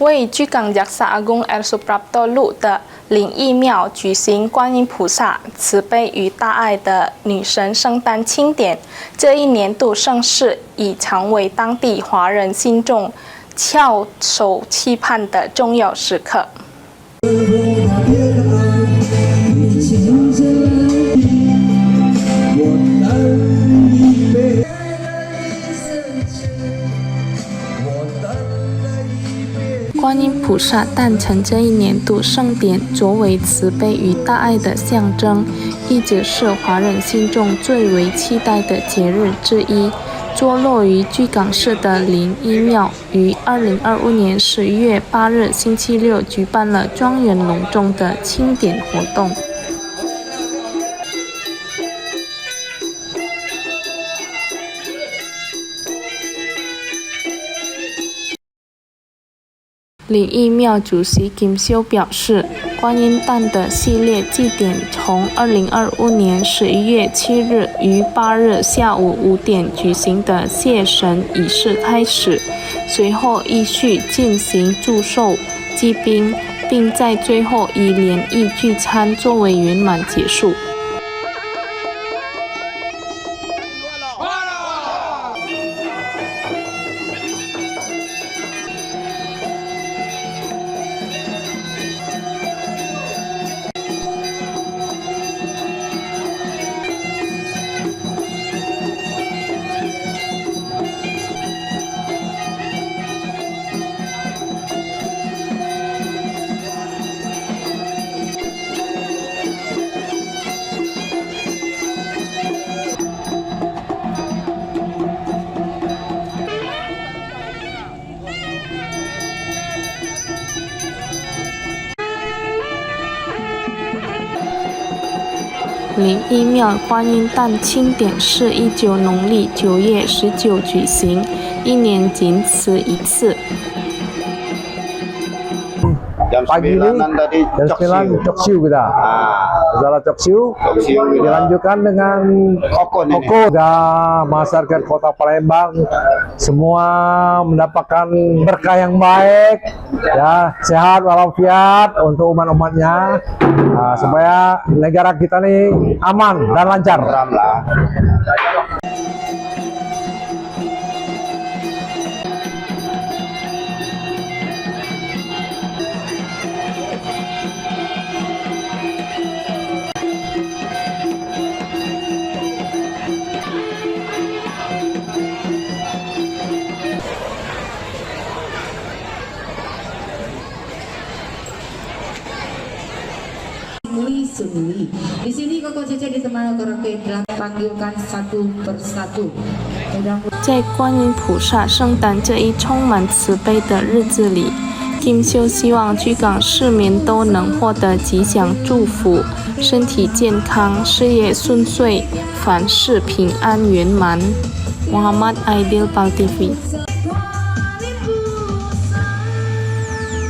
为居港亚萨阿公 El Suprapto 路的灵义庙举行观音菩萨慈悲与大爱的女神圣诞庆典。这一年度盛事已成为当地华人信众翘首期盼的重要时刻。观音菩萨诞辰这一年度盛典，作为慈悲与大爱的象征，一直是华人信众最为期待的节日之一。坐落于居港市的灵义庙，于2025年11月8日星期六举办了庄严隆重的庆典活动。灵义庙主席金修表示，观音诞的系列祭典从2025年11月7日于8日下午5点举行的谢神仪式开始，随后依序进行祝寿、祭宾，并在最后以联谊聚餐作为圆满结束。灵义庙观音诞庆典是19农历9月19举行，一年仅此一次。Pagi ini jam 9 Coksiu kita. Masalah Coksiu dilanjutkan dengan Koko dan masyarakat Kota Palembang semua mendapatkan berkah yang baik, ya, sehat walafiat untuk umat-umatnya, supaya negara kita ini aman dan lancar. Sudui. Di sini Koko Cece ditemani Korokedra panggilkan satu persatu. 在观音菩萨圣诞这一充满慈悲的日子里，金修希望居港市民都能获得吉祥祝福，身体健康，事业顺遂，凡事平安圆满。Muhammad Aidil Pal TV